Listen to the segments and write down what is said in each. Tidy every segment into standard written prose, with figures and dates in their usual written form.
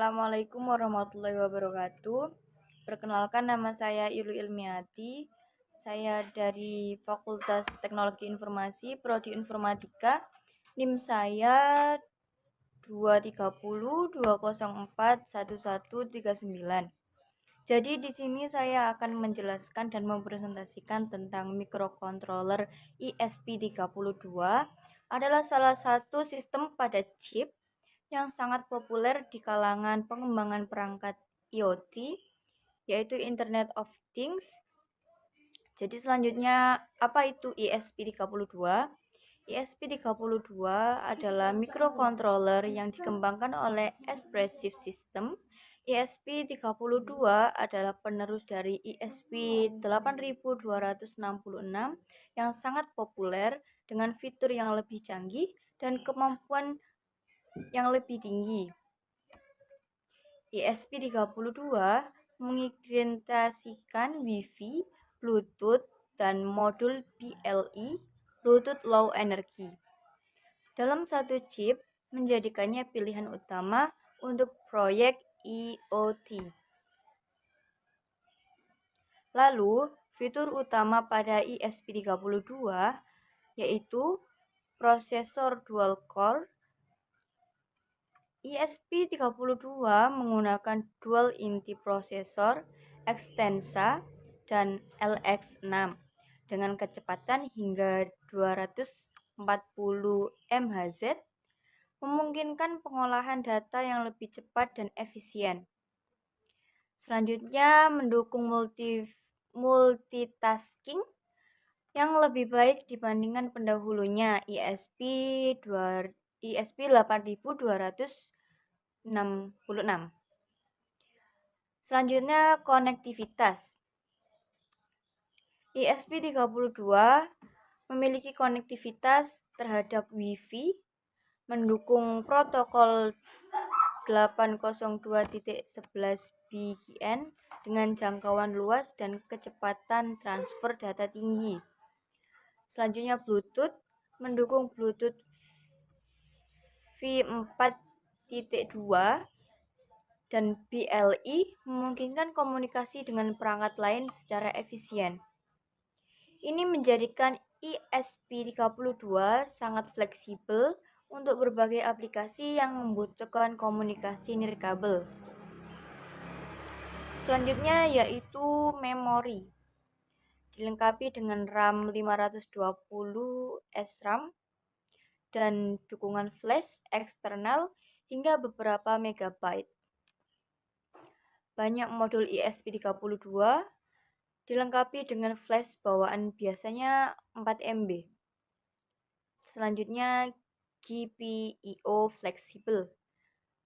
Assalamualaikum warahmatullahi wabarakatuh. Perkenalkan, nama saya Ilu Ilmiati. Saya dari Fakultas Teknologi Informasi, Prodi Informatika. NIM saya 23020411139. Jadi di sini saya akan menjelaskan dan mempresentasikan tentang microcontroller ESP32 adalah salah satu sistem pada chip yang sangat populer di kalangan pengembangan perangkat IoT, yaitu Internet of Things. Jadi selanjutnya, apa itu ESP32? ESP32 adalah microcontroller yang dikembangkan oleh Espressif System. ESP32 adalah penerus dari ESP8266 yang sangat populer dengan fitur yang lebih canggih dan kemampuan yang lebih tinggi. ESP32 mengintegrasikan Wi-Fi, Bluetooth, dan modul BLE, Bluetooth Low Energy, dalam satu chip, menjadikannya pilihan utama untuk proyek IoT. Lalu, fitur utama pada ESP32 yaitu prosesor dual core. ESP32 menggunakan dual inti prosesor Xtensa dan LX6 dengan kecepatan hingga 240 MHz, memungkinkan pengolahan data yang lebih cepat dan efisien. Selanjutnya, mendukung multitasking yang lebih baik dibandingkan pendahulunya ESP8266. Selanjutnya, konektivitas. ESP32 memiliki konektivitas terhadap Wi-Fi, mendukung protokol 802.11bgn dengan jangkauan luas dan kecepatan transfer data tinggi. Selanjutnya, Bluetooth mendukung Bluetooth V4.2 dan BLE memungkinkan komunikasi dengan perangkat lain secara efisien. Ini menjadikan ESP32 sangat fleksibel untuk berbagai aplikasi yang membutuhkan komunikasi nirkabel. Selanjutnya yaitu memori. Dilengkapi dengan RAM 512 SRAM dan dukungan flash eksternal hingga beberapa megabyte. Banyak modul ESP32 dilengkapi dengan flash bawaan biasanya 4 MB. Selanjutnya, GPIO fleksibel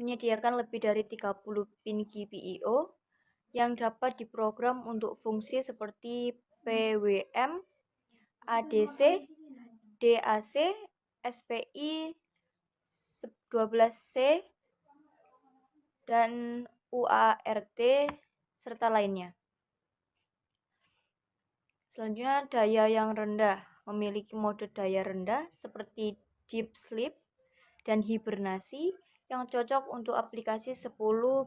menyediakan lebih dari 30 pin GPIO yang dapat diprogram untuk fungsi seperti PWM, ADC, DAC, SPI 12C, dan UART, serta lainnya. Selanjutnya, daya yang rendah. Memiliki mode daya rendah seperti deep sleep dan hibernasi yang cocok untuk aplikasi 10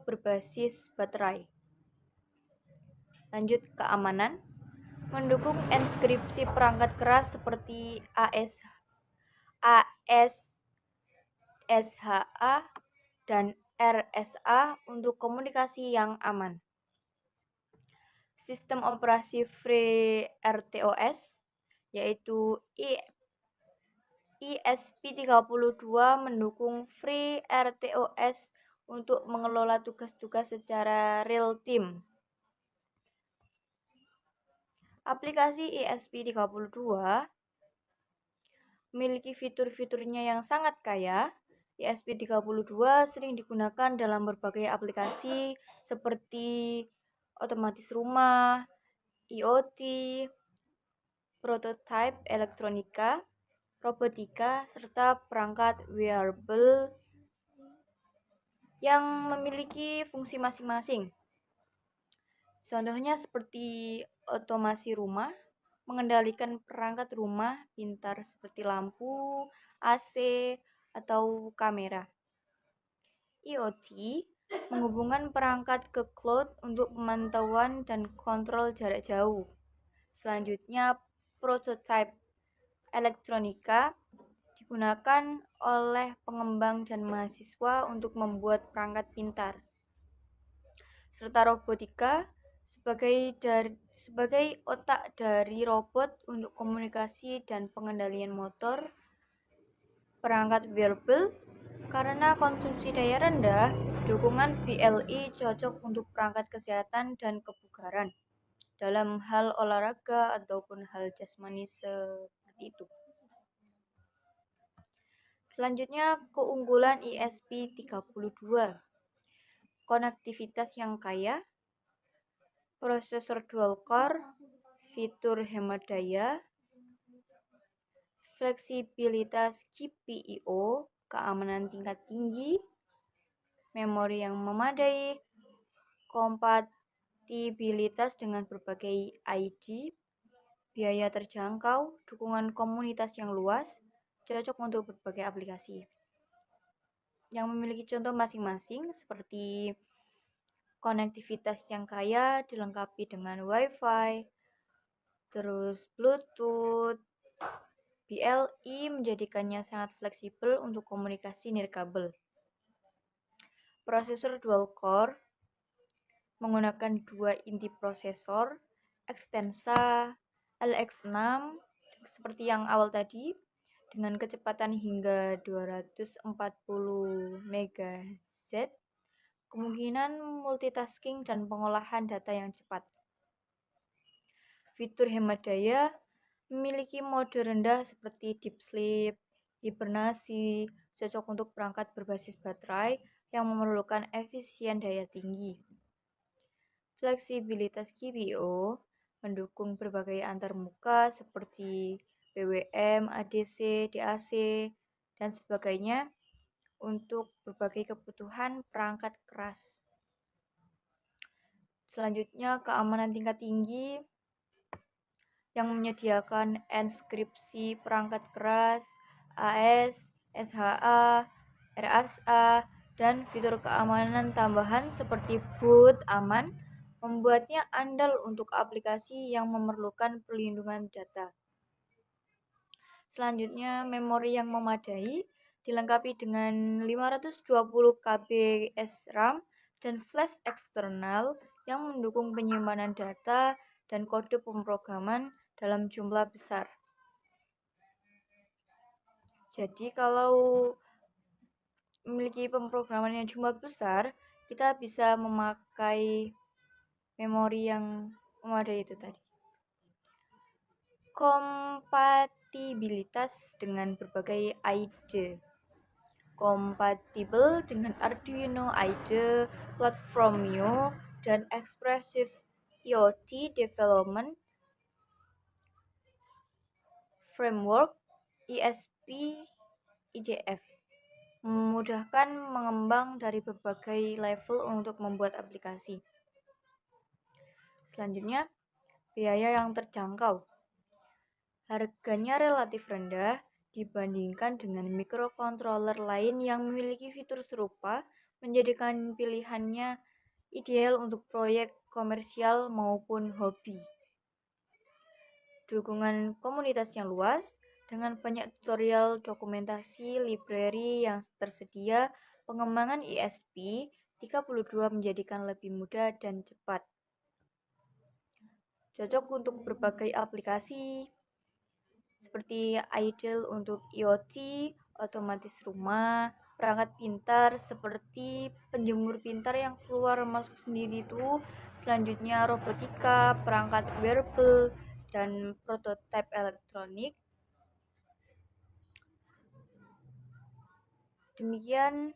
berbasis baterai. Lanjut, keamanan. Mendukung enskripsi perangkat keras seperti AES-SHA dan RSA untuk komunikasi yang aman. Sistem operasi FreeRTOS yaitu ESP32 mendukung FreeRTOS untuk mengelola tugas-tugas secara real-time. Aplikasi ESP32 memiliki fitur-fiturnya yang sangat kaya. ESP32 sering digunakan dalam berbagai aplikasi seperti otomatis rumah, IoT, prototipe elektronika, robotika, serta perangkat wearable yang memiliki fungsi masing-masing. Contohnya seperti otomasi rumah, mengendalikan perangkat rumah pintar seperti lampu, AC, atau kamera. IoT menghubungkan perangkat ke cloud untuk pemantauan dan kontrol jarak jauh. Selanjutnya, prototype elektronika digunakan oleh pengembang dan mahasiswa untuk membuat perangkat pintar, serta robotika sebagai otak dari robot untuk komunikasi dan pengendalian motor. Perangkat wearable karena konsumsi daya rendah, dukungan BLE cocok untuk perangkat kesehatan dan kebugaran dalam hal olahraga ataupun hal jasmani seperti itu. Selanjutnya, keunggulan ESP32. Konektivitas yang kaya, prosesor dual core, fitur hemat daya, fleksibilitas GPIO, keamanan tingkat tinggi, memori yang memadai, kompatibilitas dengan berbagai ID, biaya terjangkau, dukungan komunitas yang luas, cocok untuk berbagai aplikasi. Yang memiliki contoh masing-masing seperti konektivitas yang kaya dilengkapi dengan Wi-Fi, terus Bluetooth, BLE menjadikannya sangat fleksibel untuk komunikasi nirkabel. Prosesor dual core menggunakan 2 inti prosesor Extensa LX6 seperti yang awal tadi dengan kecepatan hingga 240 MHz, kemungkinan multitasking dan pengolahan data yang cepat. Fitur hemat daya memiliki mode rendah seperti deep sleep, hibernasi, cocok untuk perangkat berbasis baterai yang memerlukan efisien daya tinggi. Fleksibilitas GPIO mendukung berbagai antarmuka seperti PWM, ADC, DAC, dan sebagainya untuk berbagai kebutuhan perangkat keras. Selanjutnya, keamanan tingkat tinggi yang menyediakan enskripsi perangkat keras, AES, SHA, RSA, dan fitur keamanan tambahan seperti boot aman membuatnya andal untuk aplikasi yang memerlukan perlindungan data. Selanjutnya, memori yang memadai dilengkapi dengan 520 KB SRAM dan flash eksternal yang mendukung penyimpanan data dan kode pemrograman dalam jumlah besar. Jadi kalau memiliki pemrograman yang jumlah besar, kita bisa memakai memori yang memadai itu tadi. Kompatibilitas dengan berbagai IDE. Kompatibel dengan Arduino IDE, Platformio, dan Expressive IoT Development Framework ESP IDF memudahkan mengembang dari berbagai level untuk membuat aplikasi. Selanjutnya, biaya yang terjangkau. Harganya relatif rendah dibandingkan dengan microcontroller lain yang memiliki fitur serupa, menjadikan pilihannya ideal untuk proyek komersial maupun hobi. Dukungan komunitas yang luas dengan banyak tutorial, dokumentasi, library yang tersedia, pengembangan ESP32 menjadikan lebih mudah dan cepat. Cocok untuk berbagai aplikasi seperti idle untuk IoT, otomatis rumah, perangkat pintar seperti penjemur pintar yang keluar masuk sendiri itu. Selanjutnya robotika, perangkat wearable, dan prototipe elektronik. Demikian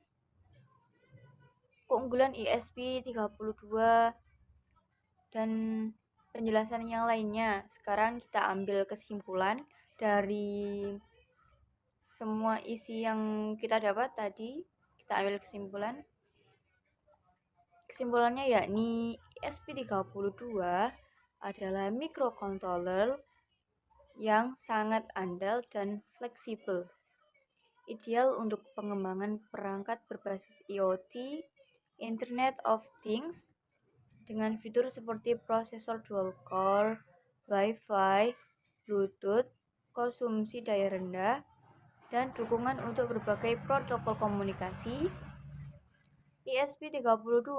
keunggulan ESP32 dan penjelasan yang lainnya. Sekarang kita ambil kesimpulan dari semua isi yang kita dapat tadi. Kita ambil kesimpulan. Kesimpulannya yakni ESP32 adalah microcontroller yang sangat andal dan fleksibel, ideal untuk pengembangan perangkat berbasis IoT, Internet of Things dengan fitur seperti prosesor dual core, Wi-Fi, Bluetooth, konsumsi daya rendah, dan dukungan untuk berbagai protokol komunikasi. ESP32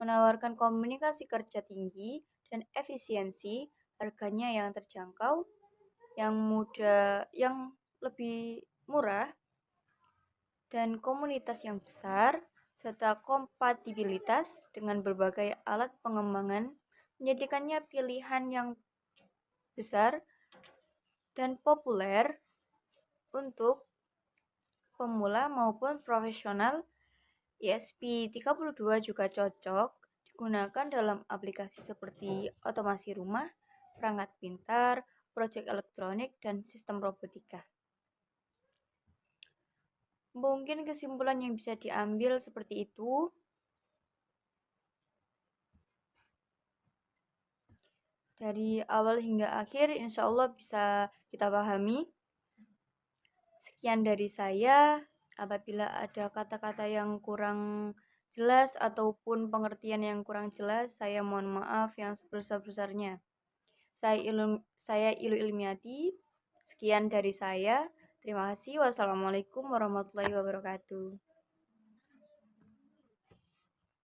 menawarkan komunikasi kerja tinggi dan efisiensi, harganya yang terjangkau, yang mudah, yang lebih murah, dan komunitas yang besar, serta kompatibilitas dengan berbagai alat pengembangan menjadikannya pilihan yang besar dan populer untuk pemula maupun profesional. ESP32 juga cocok digunakan dalam aplikasi seperti otomasi rumah, perangkat pintar, proyek elektronik, dan sistem robotika. Mungkin kesimpulan yang bisa diambil seperti itu. Dari awal hingga akhir, insya Allah bisa kita pahami. Sekian dari saya. Apabila ada kata-kata yang kurang jelas ataupun pengertian yang kurang jelas, saya mohon maaf yang sebesar-besarnya. Saya Ilu Ilmiati. Sekian dari saya. Terima kasih. Wassalamualaikum warahmatullahi wabarakatuh.